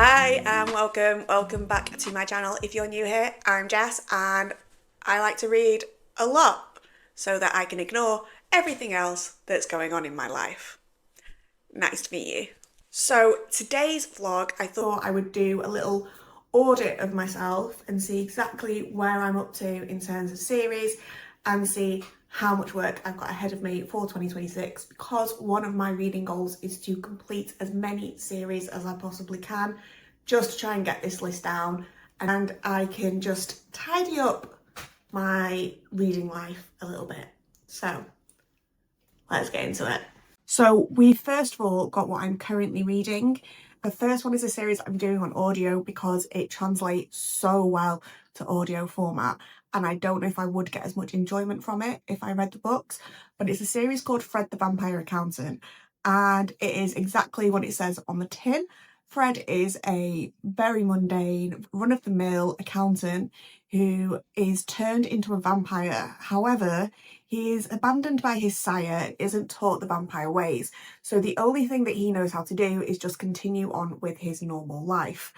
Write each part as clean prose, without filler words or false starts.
Hi and welcome back to my channel. If you're new here, I'm Jess and I like to read a lot so that I can ignore everything else that's going on in my life. Nice to meet you. So today's vlog, I thought I would do a little audit of myself and see exactly where I'm up to in terms of series and see how much work I've got ahead of me for 2026, because one of my reading goals is to complete as many series as I possibly can, just to try and get this list down and I can just tidy up my reading life a little bit. So let's get into it. So we first of all got what I'm currently reading. The first one is a series I'm doing on audio because it translates so well to audio format, and I don't know if I would get as much enjoyment from it if I read the books, but it's a series called Fred the Vampire Accountant, and it is exactly what it says on the tin. Fred is a very mundane, run-of-the-mill accountant who is turned into a vampire. However, he is abandoned by his sire, isn't taught the vampire ways, so the only thing that he knows how to do is just continue on with his normal life.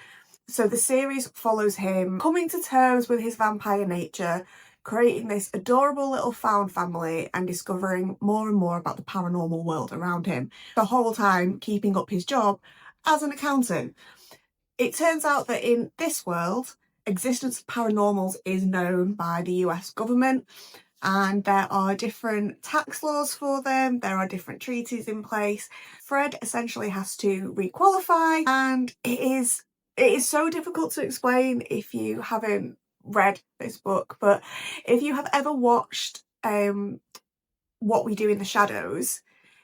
So the series follows him coming to terms with his vampire nature, creating this adorable little found family and discovering more and more about the paranormal world around him, the whole time keeping up his job as an accountant. It turns out that in this world, existence of paranormals is known by the US government, and there are different tax laws for them, there are different treaties in place. Fred essentially has to requalify, and it is so difficult to explain if you haven't read this book, but if you have ever watched What We Do in the Shadows,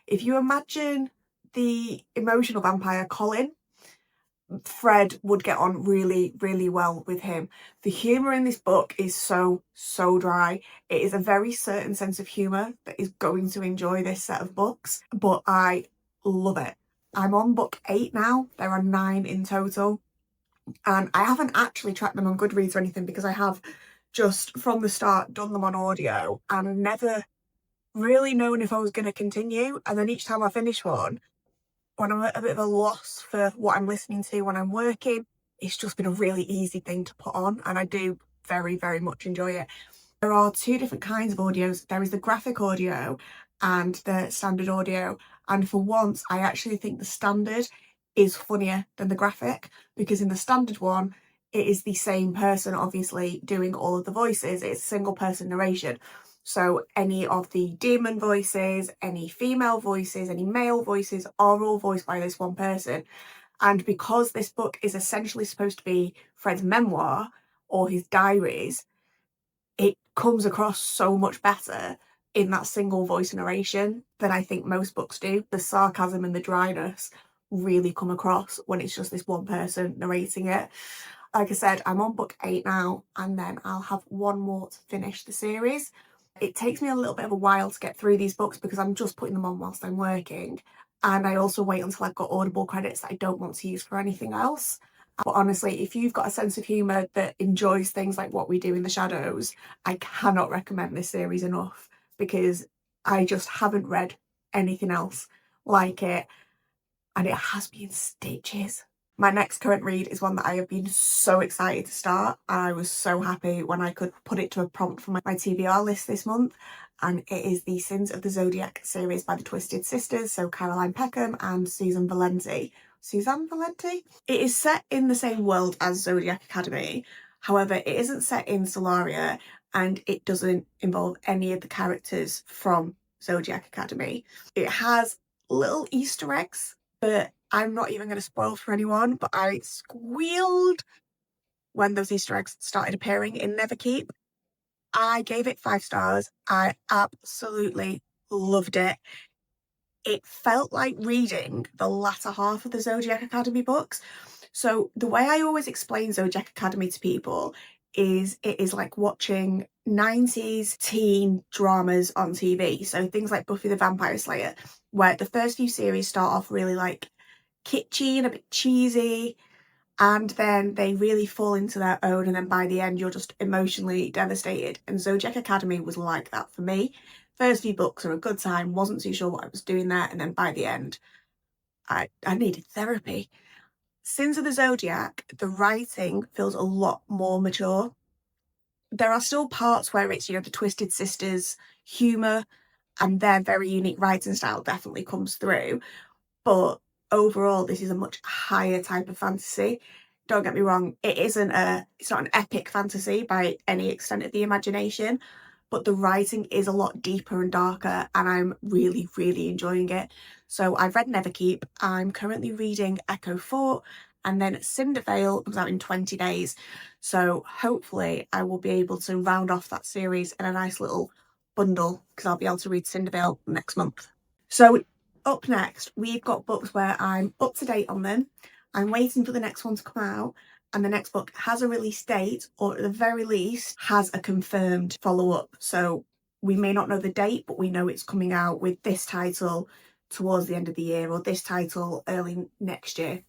if you imagine the emotional vampire Colin, Fred would get on really, really well with him. The humour in this book is so dry. It is a very certain sense of humour that is going to enjoy this set of books, but I love it. I'm on book 8 now. There are 9 in total, and I haven't actually tracked them on Goodreads or anything because I have just from the start done them on audio and never really known if I was going to continue. And then each time I finish one, when I'm at a bit of a loss for what I'm listening to when I'm working, it's just been a really easy thing to put on, and I do very, very much enjoy it. There are 2 different kinds of audios. There is the graphic audio and the standard audio, and for once I actually think the standard is funnier than the graphic, because in the standard one it is the same person obviously doing all of the voices. It's single person narration. So any of the demon voices, any female voices, any male voices are all voiced by this one person. And because this book is essentially supposed to be Fred's memoir or his diaries, it comes across so much better in that single voice narration than I think most books do. The sarcasm and the dryness really come across when it's just this one person narrating it. Like I said, I'm on book 8 now, and then I'll have one more to finish the series. It takes me a little bit of a while to get through these books because I'm just putting them on whilst I'm working, and I also wait until I've got Audible credits that I don't want to use for anything else. But honestly, if you've got a sense of humour that enjoys things like What We Do in the Shadows, I cannot recommend this series enough, because I just haven't read anything else like it, and it has me in stitches. My next current read is one that I have been so excited to start. I was so happy when I could put it to a prompt for my TBR list this month, and it is the Sins of the Zodiac series by the Twisted Sisters, so Caroline Peckham and Susan Valenti. It is set in the same world as Zodiac Academy, however it isn't set in Solaria, and it doesn't involve any of the characters from Zodiac Academy. It has little Easter eggs that I'm not even going to spoil for anyone, but I squealed when those Easter eggs started appearing in Neverkeep. I gave it 5 stars. I absolutely loved it. It felt like reading the latter half of the Zodiac Academy books. So the way I always explain Zodiac Academy to people is it is like watching 90s teen dramas on TV. So things like Buffy the Vampire Slayer, where the first few series start off really like kitschy and a bit cheesy, and then they really fall into their own, and then by the end you're just emotionally devastated. And Zodiac Academy was like that for me. First few books are a good time, wasn't too sure what I was doing there, and then by the end I needed therapy. Sins of the Zodiac, the writing feels a lot more mature. There are still parts where it's, the Twisted Sisters humour and their very unique writing style definitely comes through. But overall, this is a much higher type of fantasy. Don't get me wrong, it's not an epic fantasy by any extent of the imagination, but the writing is a lot deeper and darker, and I'm really, really enjoying it. So I've read Neverkeep, I'm currently reading Echo Fort, and then Cindervale comes out in 20 days. So hopefully I will be able to round off that series in a nice little bundle, because I'll be able to read Cindervale next month. So up next, we've got books where I'm up to date on them. I'm waiting for the next one to come out, and the next book has a release date, or at the very least has a confirmed follow-up. So we may not know the date, but we know it's coming out with this title towards the end of the year, or this title early next year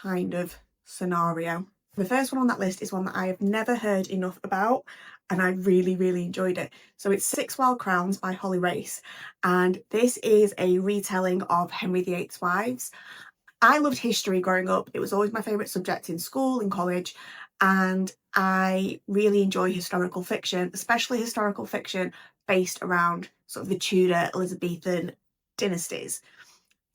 kind of scenario. The first one on that list is one that I have never heard enough about, and I really, really enjoyed it. So it's Six Wild Crowns by Holly Race, and this is a retelling of Henry VIII's wives. I loved history growing up. It was always my favourite subject in school, in college, and I really enjoy historical fiction, especially historical fiction based around sort of the Tudor, Elizabethan dynasties.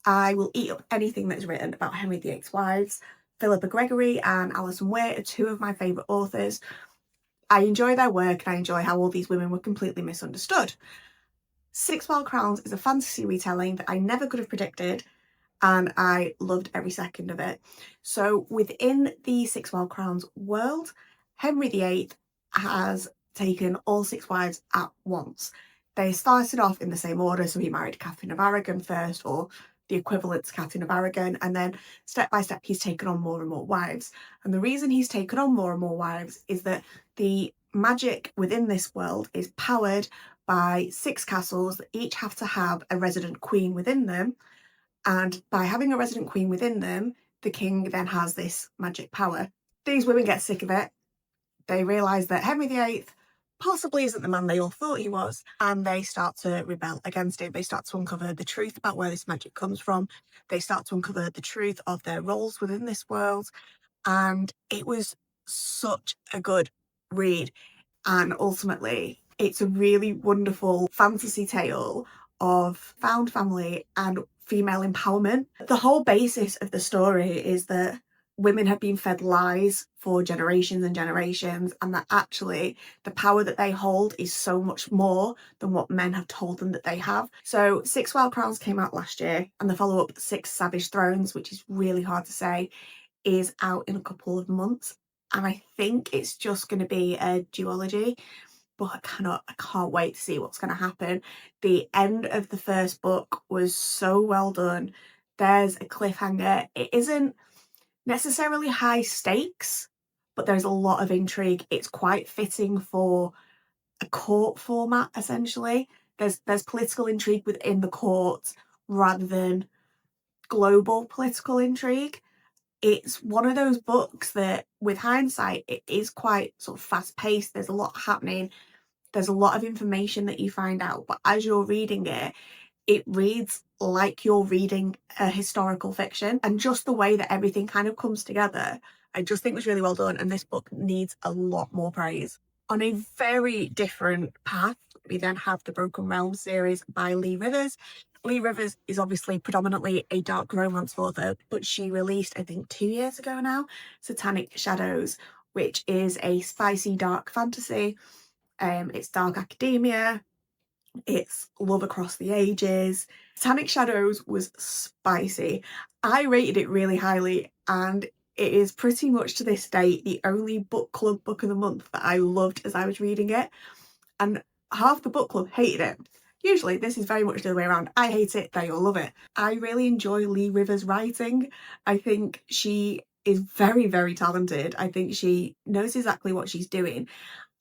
I will eat up anything that's written about Henry VIII's wives. Philippa Gregory and Alison Waite are two of my favourite authors. I enjoy their work, and I enjoy how all these women were completely misunderstood. Six Wild Crowns is a fantasy retelling that I never could have predicted, and I loved every second of it. So within the Six Wild Crowns world, Henry VIII has taken all six wives at once. They started off in the same order, so he married Catherine of Aragon first, or the equivalent to Catherine of Aragon, and then step by step he's taken on more and more wives. And the reason he's taken on more and more wives is that the magic within this world is powered by six castles that each have to have a resident queen within them, and by having a resident queen within them, the king then has this magic power. These women get sick of it. They realise that Henry VIII possibly isn't the man they all thought he was, and they start to rebel against it. They start to uncover the truth about where this magic comes from. They start to uncover the truth of their roles within this world, and it was such a good read. And ultimately, it's a really wonderful fantasy tale of found family and female empowerment. The whole basis of the story is that women have been fed lies for generations and generations, and that actually the power that they hold is so much more than what men have told them that they have. So Six Wild Crowns came out last year, and the follow-up, Six Savage Thrones, which is really hard to say, is out in a couple of months. And I think it's just going to be a duology, but I can't wait to see what's going to happen. The end of the first book was so well done. There's a cliffhanger. It isn't necessarily high stakes, but there's a lot of intrigue. It's quite fitting for a court format, essentially. There's political intrigue within the court rather than global political intrigue. It's one of those books that, with hindsight, it is quite sort of fast paced. There's a lot happening. There's a lot of information that you find out, but as you're reading it, it reads like you're reading a historical fiction, and just the way that everything kind of comes together, I just think was really well done, and this book needs a lot more praise. On a very different path, we then have the Broken Realm series by Lee Rivers. Lee Rivers is obviously predominantly a dark romance author, but she released, I think 2 years ago now, Satanic Shadows, which is a spicy dark fantasy. It's dark academia, it's love across the ages. Satanic Shadows was spicy. I rated it really highly, and it is pretty much to this day the only book club book of the month that I loved as I was reading it, and half the book club hated it. Usually this is very much the other way around. I hate it, they all love it. I really enjoy Lee Rivers' writing. I think she is very, very talented. I think she knows exactly what she's doing,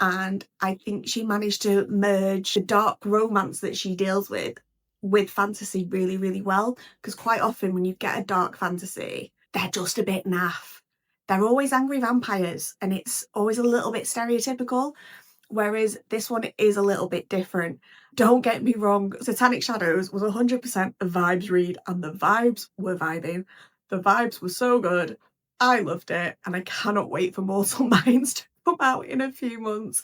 and I think she managed to merge the dark romance that she deals with fantasy really, really well, because quite often when you get a dark fantasy, they're just a bit naff. They're always angry vampires, and it's always a little bit stereotypical, whereas this one is a little bit different. Don't get me wrong, Satanic Shadows was 100% a vibes read, and the vibes were vibing. The vibes were so good. I loved it, and I cannot wait for Mortal Minds to come out in a few months.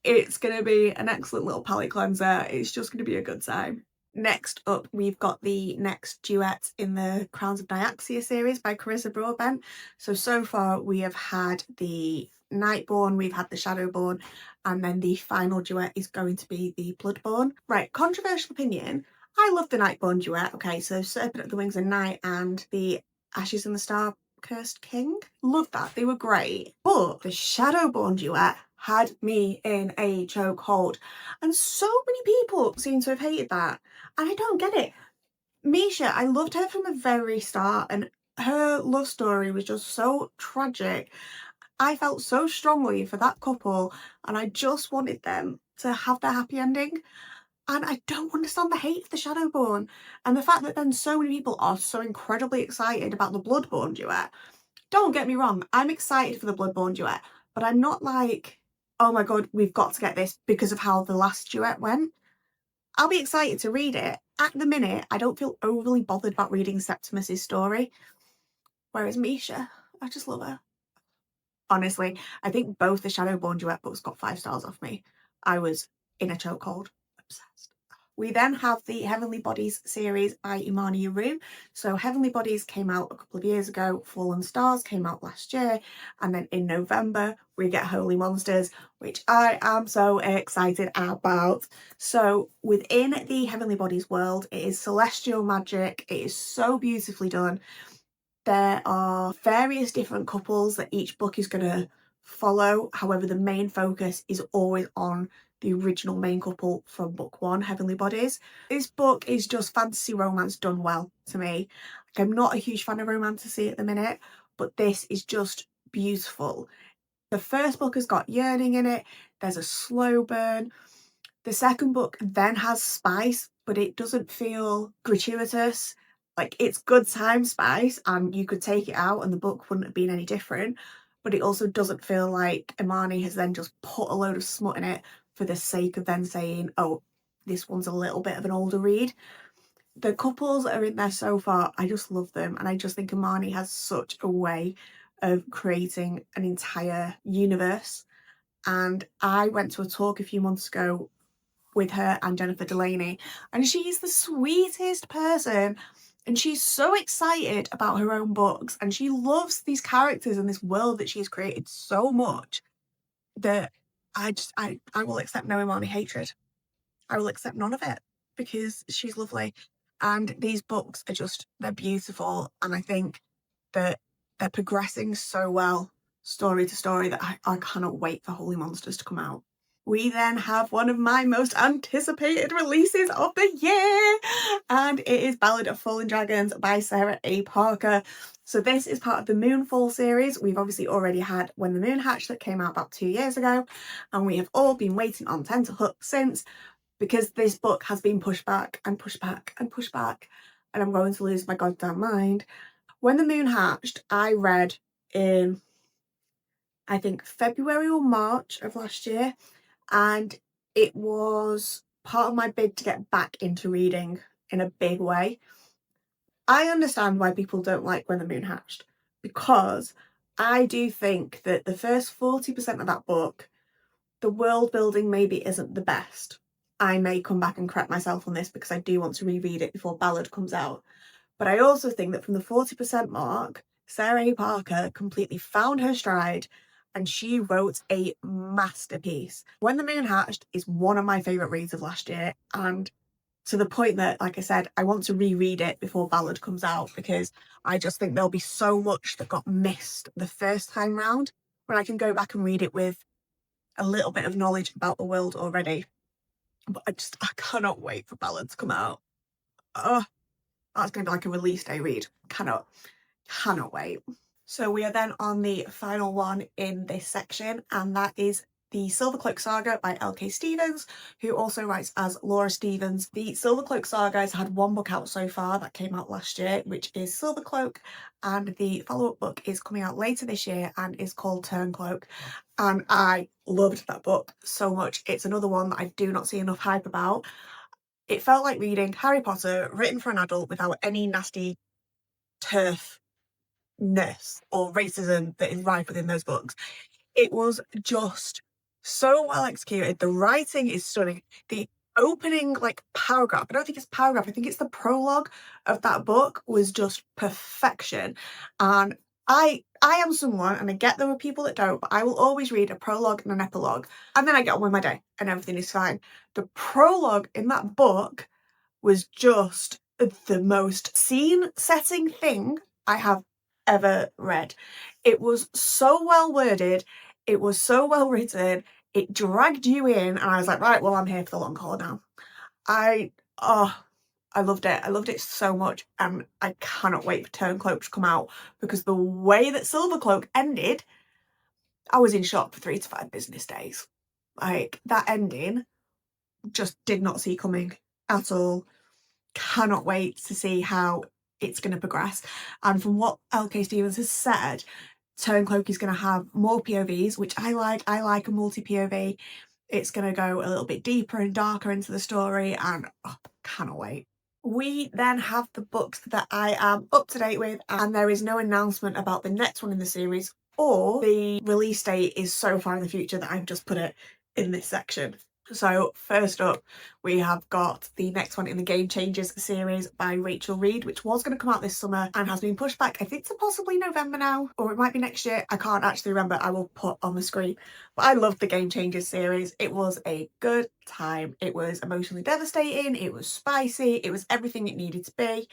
It's going to be an excellent little palate cleanser. It's just going to be a good time. Next up, we've got the next duet in the Crowns of Nyaxia series by Carissa Broadbent. So far we have had the Nightborn, we've had the Shadowborn, and then the final duet is going to be the Bloodborn. Right, controversial opinion. I love the Nightborn duet. Okay, so Serpent at the Wings of Night and the Ashes in the Star Cursed King. Love that. They were great. But the Shadowborn duet had me in a chokehold. And so many people seem to have hated that. And I don't get it. Misha, I loved her from the very start, and her love story was just so tragic. I felt so strongly for that couple, and I just wanted them to have their happy ending. And I don't understand the hate for the Shadowborn. And the fact that then so many people are so incredibly excited about the Bloodborne duet. Don't get me wrong, I'm excited for the Bloodborne duet, but I'm not like, oh my god, we've got to get this because of how the last duet went. I'll be excited to read it. At the minute, I don't feel overly bothered about reading Septimus's story. Whereas Misha, I just love her. Honestly, I think both the Shadowborn duet books got 5 stars off me. I was in a chokehold. Obsessed. We then have the Heavenly Bodies series by Imani Aru. So Heavenly Bodies came out a couple of years ago, Fallen Stars came out last year, and then in November we get Holy Monsters, which I am so excited about. So within the Heavenly Bodies world, it is celestial magic, it is so beautifully done. There are various different couples that each book is going to follow. However, the main focus is always on the original main couple from book 1, Heavenly Bodies. This book is just fantasy romance done well to me. Like, I'm not a huge fan of romantasy at the minute, but this is just beautiful. The first book has got yearning in it. There's a slow burn. The second book then has spice, but it doesn't feel gratuitous. Like, it's good time spice, and you could take it out and the book wouldn't have been any different. But it also doesn't feel like Imani has then just put a load of smut in it for the sake of then saying, oh, this one's a little bit of an older read. The couples that are in there so far, I just love them. And I just think Imani has such a way of creating an entire universe. And I went to a talk a few months ago with her and Jennifer Delaney, and she's the sweetest person, and she's so excited about her own books, and she loves these characters and this world that she's created so much that I will accept no Imani hatred. I will accept none of it because she's lovely, and these books are just, they're beautiful, and I think that they're progressing so well story to story that I cannot wait for Holy Monsters to come out. We then have one of my most anticipated releases of the year, and it is Ballad of Fallen Dragons by Sarah A. Parker. So this is part of the Moonfall series. We've obviously already had When the Moon Hatched that came out about 2 years ago, and we have all been waiting on Tenterhook since, because this book has been pushed back and pushed back and pushed back, and I'm going to lose my goddamn mind. When the Moon Hatched, I read in, I think, February or March of last year, and it was part of my bid to get back into reading in a big way. I understand why people don't like When the Moon Hatched, because I do think that the first 40% of that book, the world building maybe isn't the best. I may come back and correct myself on this because I do want to reread it before Ballad comes out. But I also think that from the 40% mark, Sarah A. Parker completely found her stride and she wrote a masterpiece. When the Moon Hatched is one of my favourite reads of last year, and to the point that, like I said, I want to reread it before Ballad comes out because I just think there'll be so much that got missed the first time round when I can go back and read it with a little bit of knowledge about the world already. But I cannot wait for Ballad to come out. Oh, that's going to be like a release day read. Cannot wait. So we are then on the final one in this section, and that is the Silvercloak Saga by L.K. Stevens, who also writes as Laura Stevens. The Silvercloak Saga has had one book out so far that came out last year, which is Silvercloak, and the follow-up book is coming out later this year and is called Turncloak. And I loved that book so much. It's another one that I do not see enough hype about. It felt like reading Harry Potter written for an adult without any nasty turf or racism that is rife within those books. It was just so well executed. The writing is stunning. The opening paragraph, I don't think it's paragraph, I think it's the prologue of that book, was just perfection. And I am someone, and I get there are people that don't, but I will always read a prologue and an epilogue, and then I get on with my day and everything is fine. The prologue in that book was just the most scene-setting thing I have ever read. It was so well worded, it was so well written, it dragged you in, and I was like, right, well, I'm here for the long haul now. I loved it. I loved it so much, and I cannot wait for Turncloak to come out, because the way that Silvercloak ended, I was in shock for 3 to 5 business days. That ending just did not see coming at all. Cannot wait to see how it's going to progress. And from what L.K. Stevens has said, Turncloak is going to have more POVs, which I like. I like a multi-POV. It's going to go a little bit deeper and darker into the story, and cannot wait. We then have the books that I am up to date with, and there is no announcement about the next one in the series, or the release date is so far in the future that I've just put it in this section. So first up, we have got the next one in the Game Changers series by Rachel Reed, which was going to come out this summer and has been pushed back, I think, to possibly November now, or it might be next year. I can't actually remember. I will put on the screen. But I loved the Game Changers series. It was a good time. It was emotionally devastating. It was spicy. It was everything it needed to be.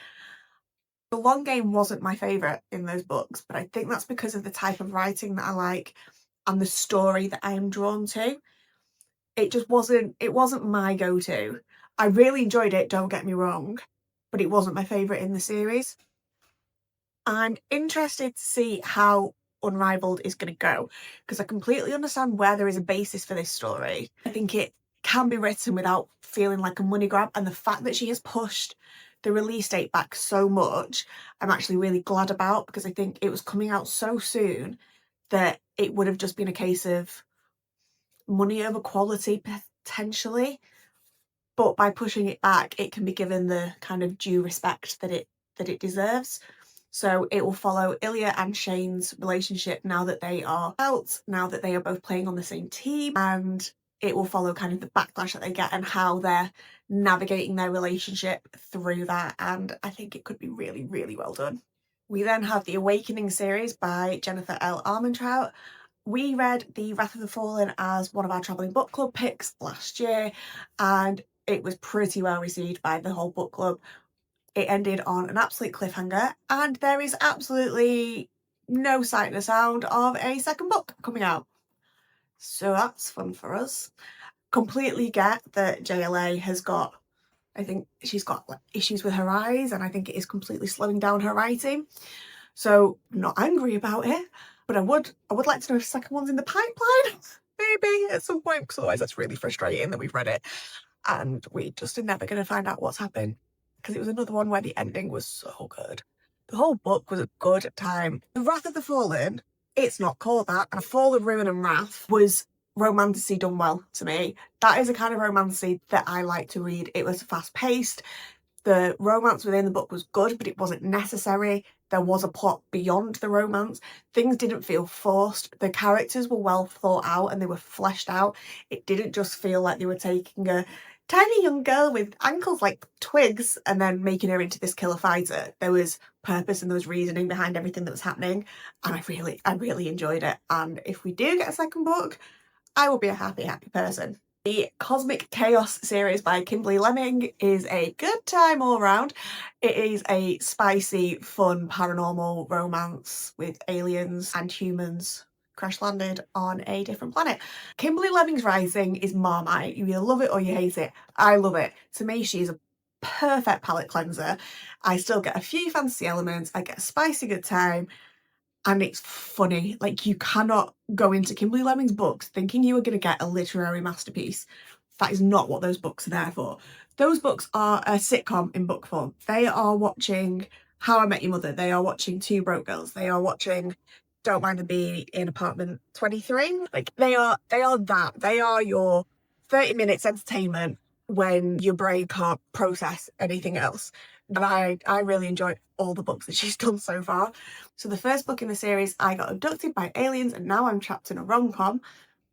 The long game wasn't my favourite in those books, but I think that's because of the type of writing that I like and the story that I am drawn to. It wasn't my go-to. I really enjoyed it, don't get me wrong, but it wasn't my favourite in the series. I'm interested to see how Unrivaled is going to go, because I completely understand where there is a basis for this story. I think it can be written without feeling like a money grab, and the fact that she has pushed the release date back so much, I'm actually really glad about, because I think it was coming out so soon that it would have just been a case of money over quality potentially, but by pushing it back, it can be given the kind of due respect that it deserves. So it will follow Ilya and Shane's relationship now that they are out, now that they are both playing on the same team, and it will follow kind of the backlash that they get and how they're navigating their relationship through that, and I think it could be really, really well done. We then have the Awakening series by Jennifer L. Armentrout. We read The Wrath of the Fallen as one of our travelling book club picks last year, and it was pretty well received by the whole book club. It ended on an absolute cliffhanger, and there is absolutely no sight nor sound of a second book coming out. So that's fun for us. Completely get that JLA has got, I think she's got issues with her eyes, and I think it is completely slowing down her writing. So I'm not angry about it, but I would like to know if the second one's in the pipeline, maybe at some point, because otherwise that's really frustrating that we've read it and we just are never going to find out what's happened, because it was another one where the ending was so good. The whole book was a good time. The Wrath of the Fallen, it's not called that, and Fall of Ruin and Wrath was romantasy done well to me. That is a kind of romantasy that I like to read. It was fast paced. The romance within the book was good, but it wasn't necessary. There was a plot beyond the romance. Things didn't feel forced. The characters were well thought out and they were fleshed out. It didn't just feel like they were taking a tiny young girl with ankles like twigs and then making her into this killer fighter. There was purpose and there was reasoning behind everything that was happening, and I really enjoyed it. And if we do get a second book, I will be a happy, happy person. The Cosmic Chaos series by Kimberly Lemming is a good time all round. It is a spicy, fun, paranormal romance with aliens and humans crash landed on a different planet. Kimberly Lemming's writing is Marmite. You either love it or you hate it. I love it. To me, she's a perfect palate cleanser. I still get a few fantasy elements. I get a spicy good time. And it's funny. Like, you cannot go into Kimberly Lemming's books thinking you are going to get a literary masterpiece. That is not what those books are there for. Those books are a sitcom in book form. They are watching How I Met Your Mother. They are watching Two Broke Girls. They are watching Don't Mind the Bee in Apartment 23. Like, they are that. They are your 30 minutes entertainment when your brain can't process anything else. And I really enjoy all the books that she's done so far. So the first book in the series, I got abducted by aliens and now I'm trapped in a rom-com,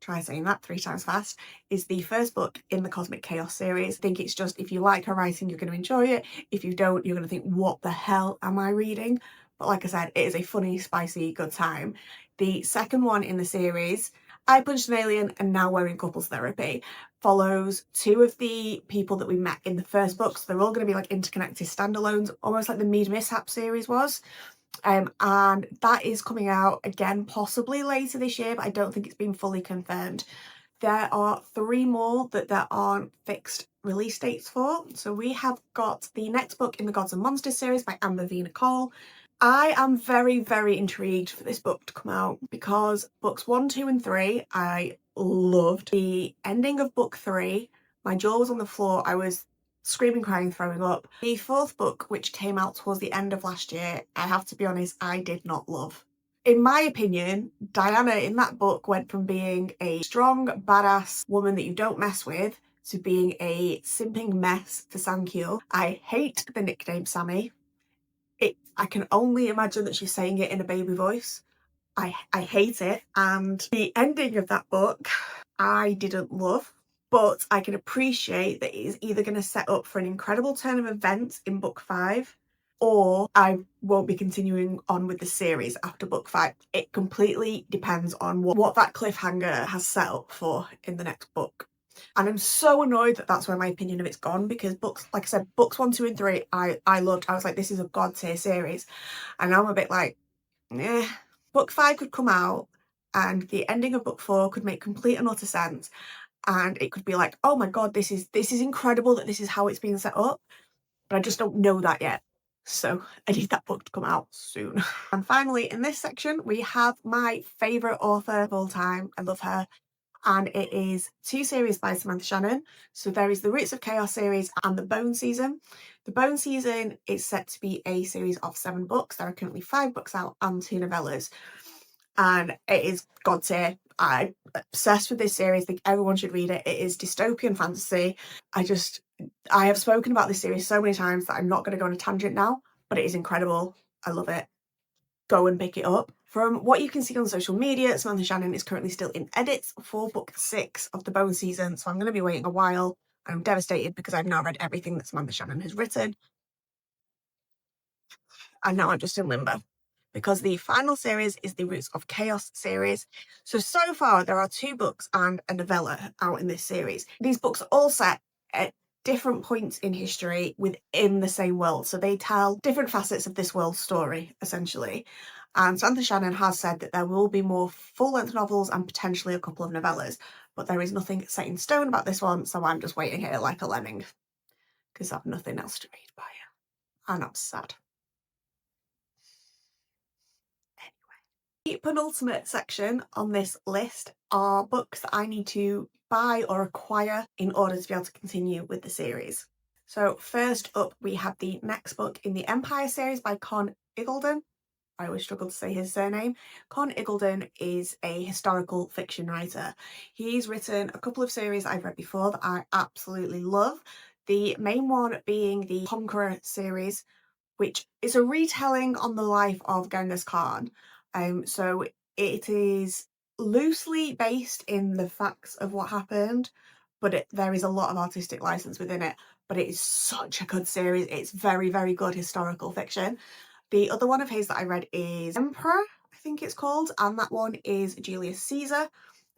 try saying that 3 times fast, is the first book in the Cosmic Chaos series. I think it's just, if you like her writing, you're going to enjoy it. If you don't, you're going to think, what the hell am I reading? But like I said, it is a funny, spicy, good time. The second one in the series, I Punched an Alien and Now We're in Couples Therapy, follows 2 of the people that we met in the first book. So they're all going to be like interconnected standalones, almost like the Mead Mishap series was. And that is coming out again possibly later this year, but I don't think it's been fully confirmed. There are 3 more that there aren't fixed release dates for. So we have got the next book in the Gods and Monsters series by Amber V. Nicole. I am very, very intrigued for this book to come out because books 1, 2 and 3 I loved. The ending of book 3, my jaw was on the floor. I was screaming, crying, throwing up. The 4th book, which came out towards the end of last year, I have to be honest, I did not love. In my opinion, Diana in that book went from being a strong, badass woman that you don't mess with to being a simping mess for Sankyo. I hate the nickname Sammy. I can only imagine that she's saying it in a baby voice. I hate it. And the ending of that book, I didn't love, but I can appreciate that it is either going to set up for an incredible turn of events in book 5, or I won't be continuing on with the series after book 5. It completely depends on what that cliffhanger has set up for in the next book. And I'm so annoyed that that's where my opinion of it's gone, because books, like I said, books 1, 2 and 3 I loved. I was like, this is a god tier series. And now I'm a bit like, eh. Book 5 could come out and the ending of book 4 could make complete and utter sense, and it could be like, oh my god, this is incredible that this is how it's been set up, but I just don't know that yet. So I need that book to come out soon. And finally, in this section, we have my favourite author of all time. I love her. And it is 2 series by Samantha Shannon. So there is the Roots of Chaos series and the Bone Season. The Bone Season is set to be a series of 7 books. There are currently 5 books out and 2 novellas. And it is god tier. I'm obsessed with this series. I think everyone should read it. It is dystopian fantasy. I have spoken about this series so many times that I'm not going to go on a tangent now, but it is incredible. I love it. Go and pick it up. From what you can see on social media, Samantha Shannon is currently still in edits for book 6 of the Bone Season, so I'm going to be waiting a while. I'm devastated because I've now read everything that Samantha Shannon has written, and now I'm just in limbo, because the final series is the Roots of Chaos series. So far there are 2 books and a novella out in this series. These books are all set at different points in history within the same world, so they tell different facets of this world's story, essentially. And Samantha Shannon has said that there will be more full-length novels and potentially a couple of novellas, but there is nothing set in stone about this one, so I'm just waiting here like a lemming, because I have nothing else to read by her, and I'm sad. The penultimate section on this list are books that I need to buy or acquire in order to be able to continue with the series. So first up, we have the next book in the Empire series by Con Iggulden. I always struggle to say his surname. Con Iggulden is a historical fiction writer. He's written a couple of series I've read before that I absolutely love. The main one being the Conqueror series, which is a retelling on the life of Genghis Khan. So it is loosely based in the facts of what happened, but there is a lot of artistic license within it. But it is such a good series. It's very, very good historical fiction. The other one of his that I read is Emperor, I think it's called, and that one is Julius Caesar.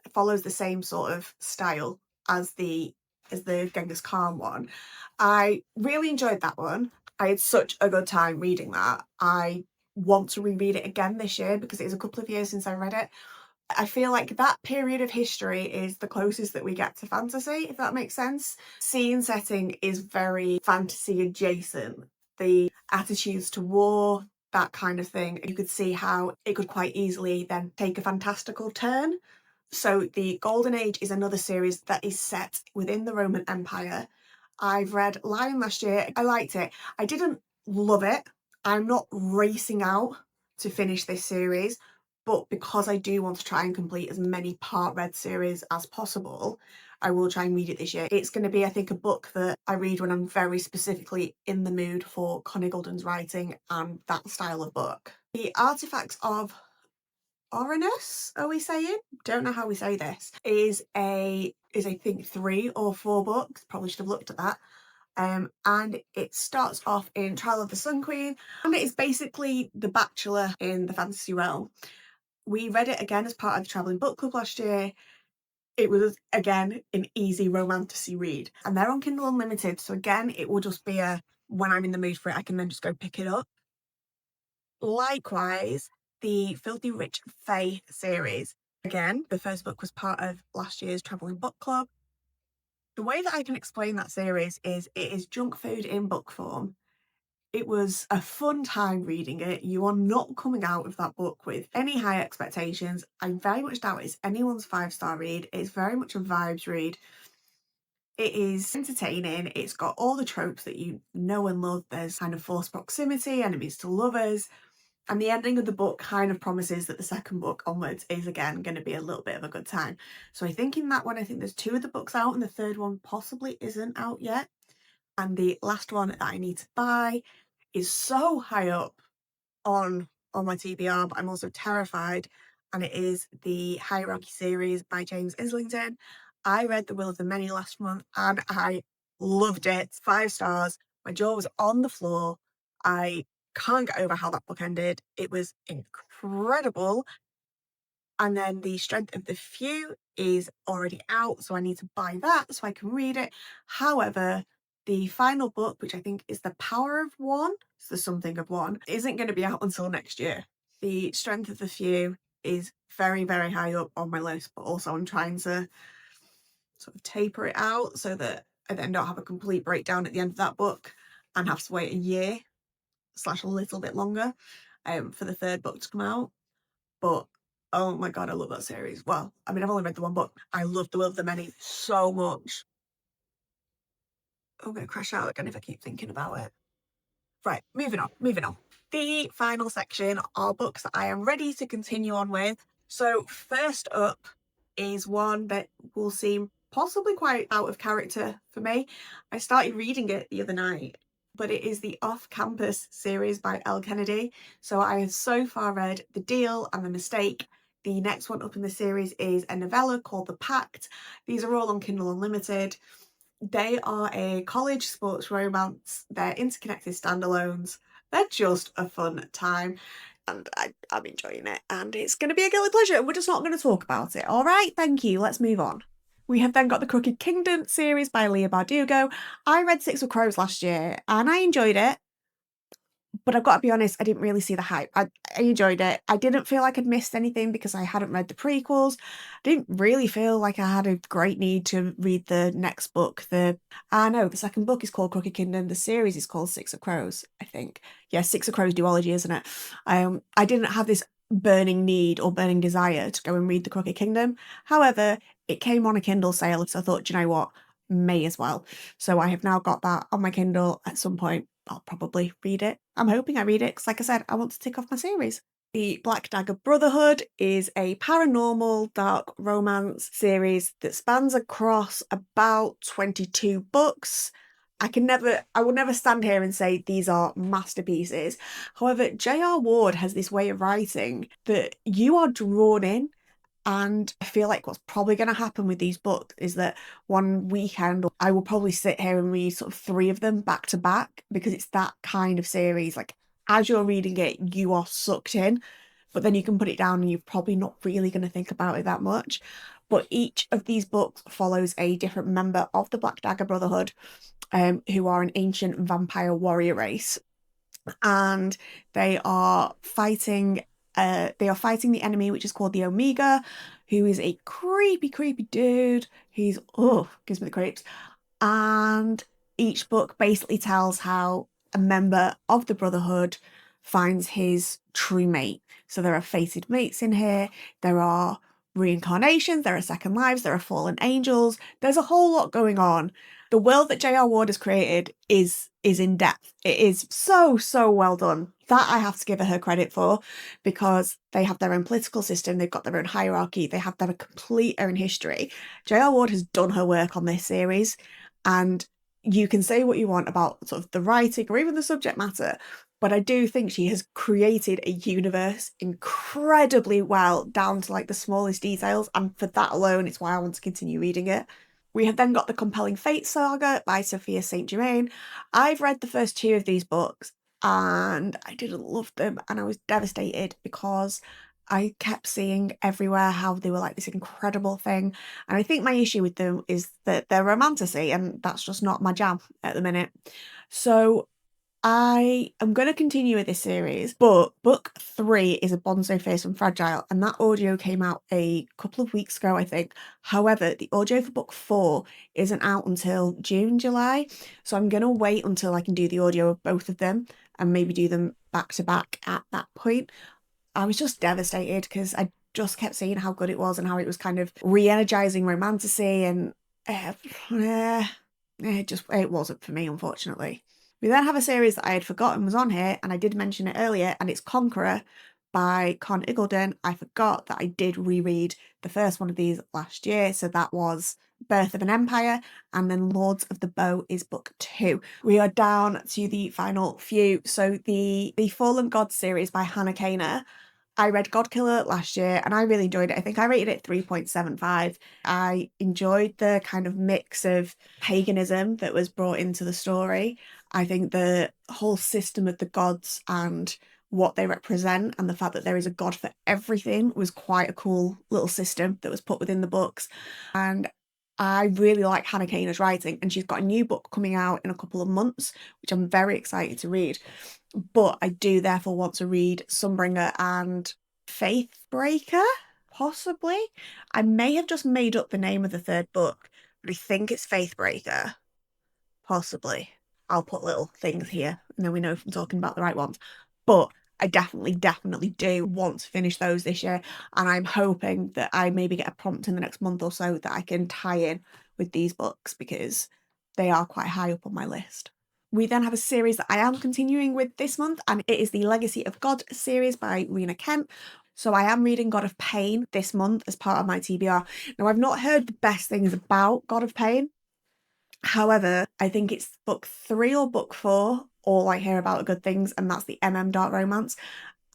It follows the same sort of style as the Genghis Khan one. I really enjoyed that one. I had such a good time reading that. I want to reread it again this year because it is a couple of years since I read it. I feel like that period of history is the closest that we get to fantasy, if that makes sense. Scene setting is very fantasy adjacent. The attitudes to war, that kind of thing, you could see how it could quite easily then take a fantastical turn. So the Golden Age is another series that is set within the Roman Empire. I've read Lion last year. I liked it. I didn't love it. I'm not racing out to finish this series, but because I do want to try and complete as many part read series as possible, I will try and read it this year. It's going to be, I think, a book that I read when I'm very specifically in the mood for Connie Golden's writing and that style of book. The Artifacts of Oranus, are we saying? Don't know how we say this. Is I think 3 or 4 books. Probably should have looked at that. And it starts off in Trial of the Sun Queen, and it is basically The Bachelor in the fantasy realm. We read it again as part of the Travelling Book Club last year. It was, again, an easy romantasy read. And they're on Kindle Unlimited, so again, it will just be when I'm in the mood for it, I can then just go pick it up. Likewise, the Filthy Rich Fae series. Again, the first book was part of last year's Travelling Book Club. The way that I can explain that series is it is junk food in book form. It was a fun time reading it. You are not coming out of that book with any high expectations. I very much doubt it's anyone's 5-star read. It's very much a vibes read. It is entertaining. It's got all the tropes that you know and love. There's kind of forced proximity, enemies to lovers. And the ending of the book kind of promises that the second book onwards is again going to be a little bit of a good time. So I think in that one, I think there's 2 of the books out and the third one possibly isn't out yet. And the last one that I need to buy is so high up on my TBR, but I'm also terrified. And it is the Hierarchy series by James Islington. I read The Will of the Many last month and I loved it. 5 stars. My jaw was on the floor. I can't get over how that book ended. It was incredible. And then The Strength of the Few is already out, so I need to buy that so I can read it. However, the final book, which I think is The Power of One, it's the something of one, isn't going to be out until next year. The Strength of the Few is very, very high up on my list, but also I'm trying to sort of taper it out so that I then don't have a complete breakdown at the end of that book and have to wait a year / a little bit longer for the third book to come out. But oh my god, I love that series. Well, I mean, I've only read the one book. I love The Will of the Many so much. I'm going to crash out again if I keep thinking about it. Right, moving on. The final section are books that I am ready to continue on with. So first up is one that will seem possibly quite out of character for me. I started reading it the other night, but it is the Off Campus series by Elle Kennedy. So I have so far read The Deal and The Mistake. The next one up in the series is a novella called The Pact. These are all on Kindle Unlimited. They are a college sports romance. They're interconnected standalones. They're just a fun time. And I'm enjoying it. And it's going to be a guilty pleasure. And we're just not going to talk about it. All right, thank you. Let's move on. We have then got the Crooked Kingdom series by Leah Bardugo. I read Six of Crows last year and I enjoyed it. But I've got to be honest, I didn't really see the hype. I enjoyed it. I didn't feel like I'd missed anything because I hadn't read the prequels. I didn't really feel like I had a great need to read the next book. The second book is called Crooked Kingdom. The series is called Six of Crows, I think. Yeah, Six of Crows duology, isn't it? I didn't have this burning need or burning desire to go and read the Crooked Kingdom. However, it came on a Kindle sale, so I thought, do you know what? May as well. So I have now got that on my Kindle. At some point I'll probably read it. I'm hoping I read it because, like I said, I want to tick off my series. The Black Dagger Brotherhood is a paranormal dark romance series that spans across about 22 books. I will never stand here and say these are masterpieces. However, J.R. Ward has this way of writing that you are drawn in. And I feel like what's probably going to happen with these books is that one weekend I will probably sit here and read sort of 3 of them back to back because it's that kind of series. Like, as you're reading it, you are sucked in, but then you can put it down and you're probably not really going to think about it that much. But each of these books follows a different member of the Black Dagger Brotherhood, who are an ancient vampire warrior race. And they are fighting the enemy, which is called the Omega, who is a creepy dude. He's gives me the creeps. And each book basically tells how a member of the Brotherhood finds his true mate. So there are fated mates in here. There are reincarnations. There are second lives. There are fallen angels. There's a whole lot going on. The world that J.R. Ward has created is in depth. It is so well done. That I have to give her credit for, because they have their own political system, they've got their own hierarchy, they have their complete own history. J.R. Ward has done her work on this series, and you can say what you want about sort of the writing or even the subject matter, but I do think she has created a universe incredibly well, down to like the smallest details, and for that alone, it's why I want to continue reading it. We have then got the Compelling Fate saga by Sophia St. Germain. I've read the first two of these books and I didn't love them, and I was devastated because I kept seeing everywhere how they were like this incredible thing. And I think my issue with them is that they're romantasy, and that's just not my jam at the minute. So I am going to continue with this series, but book 3 is A Bond So Fierce and Fragile, and that audio came out a couple of weeks ago, I think. However, the audio for book 4 isn't out until June, July, so I'm going to wait until I can do the audio of both of them and maybe do them back to back at that point. I was just devastated because I just kept seeing how good it was and how it was kind of re-energizing romantasy, and it wasn't for me, unfortunately. We then have a series that I had forgotten was on here, and I did mention it earlier, and it's Conqueror by Con Iggulden. I forgot that I did reread the first one of these last year, so that was Birth of an Empire, and then Lords of the Bow is book 2. We are down to the final few. So the Fallen Gods series by Hannah Kaner. I read Godkiller last year and I really enjoyed it. I think I rated it 3.75. I enjoyed the kind of mix of paganism that was brought into the story. I think the whole system of the gods and what they represent, and the fact that there is a god for everything, was quite a cool little system that was put within the books. And I really like Hannah Kaner's writing, and she's got a new book coming out in a couple of months, which I'm very excited to read. But I do therefore want to read Sunbringer and Faithbreaker, possibly. I may have just made up the name of the third book, but I think it's Faithbreaker, possibly. I'll put little things here, and then we know if I'm talking about the right ones. But I definitely do want to finish those this year, and I'm hoping that I maybe get a prompt in the next month or so that I can tie in with these books, because they are quite high up on my list. We then have a series that I am continuing with this month, and it is the Legacy of God series by Rena Kent. So I am reading God of Pain this month as part of my TBR. Now, I've not heard the best things about God of Pain. However, I think it's book 3 or book 4, all I hear about are good things, and that's the dark romance.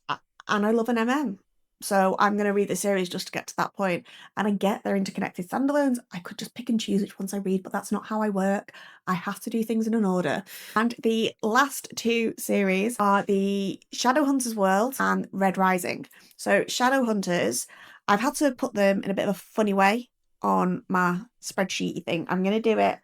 And I love an MM. So I'm going to read the series just to get to that point. And I get they're interconnected standalones. I could just pick and choose which ones I read, but that's not how I work. I have to do things in an order. And the last 2 series are the Shadowhunters World and Red Rising. So Shadowhunters, I've had to put them in a bit of a funny way on my spreadsheety thing. I'm going to do it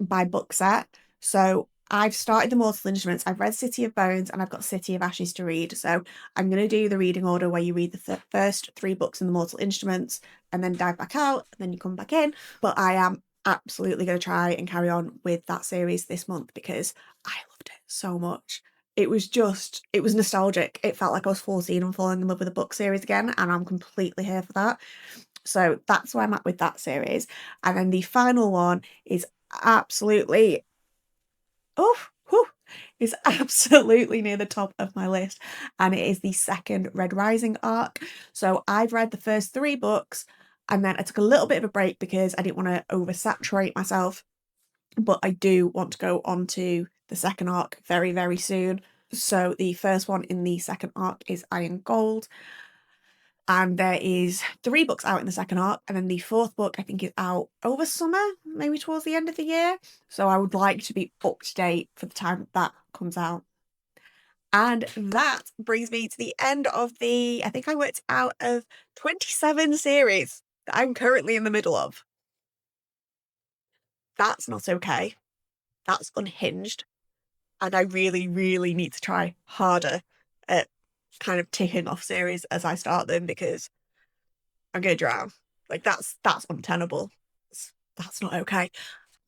by book set. So I've started the Mortal Instruments, I've read City of Bones, and I've got City of Ashes to read. So I'm going to do the reading order where you read the first 3 books in the Mortal Instruments and then dive back out, and then you come back in. But I am absolutely going to try and carry on with that series this month because I loved it so much. It was nostalgic. It felt like I was 14 and falling in love with a book series again, and I'm completely here for that. So that's where I'm at with that series. And then the final one is absolutely is absolutely near the top of my list, and it is the second Red Rising arc. So I've read the first 3 books, and then I took a little bit of a break because I didn't want to oversaturate myself, but I do want to go on to the second arc very, very soon. So the first one in the second arc is Iron Gold, and there is 3 books out in the second arc, and then the 4th book I think is out over summer, maybe towards the end of the year. So I would like to be up to date for the time that comes out. And that brings me to the end of I think I worked out of 27 series that I'm currently in the middle of. That's not okay. That's unhinged. And I really, really need to try harder at kind of ticking off series as I start them, because I'm gonna drown. Like that's untenable. That's not okay.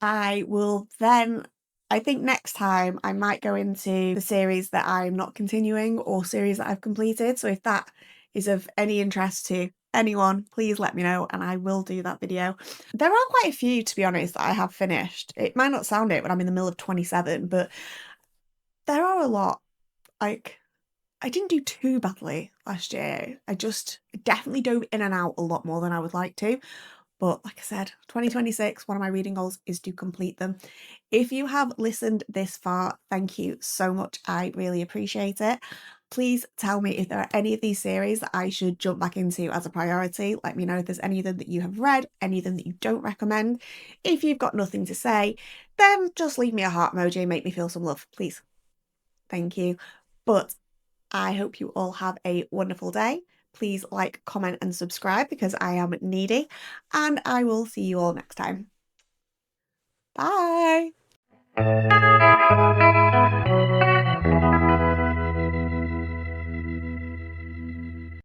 I will then, I think next time I might go into the series that I'm not continuing or series that I've completed. So if that is of any interest to anyone, please let me know and I will do that video. There are quite a few, to be honest, that I have finished. It might not sound it when I'm in the middle of 27, but there are a lot. Like, I didn't do too badly last year. I just definitely dove in and out a lot more than I would like to. But like I said, 2026, one of my reading goals is to complete them. If you have listened this far, thank you so much. I really appreciate it. Please tell me if there are any of these series that I should jump back into as a priority. Let me know if there's any of them that you have read, any of them that you don't recommend. If you've got nothing to say, then just leave me a heart emoji and make me feel some love, please. Thank you. But I hope you all have a wonderful day. Please like, comment, and subscribe because I am needy. And I will see you all next time. Bye.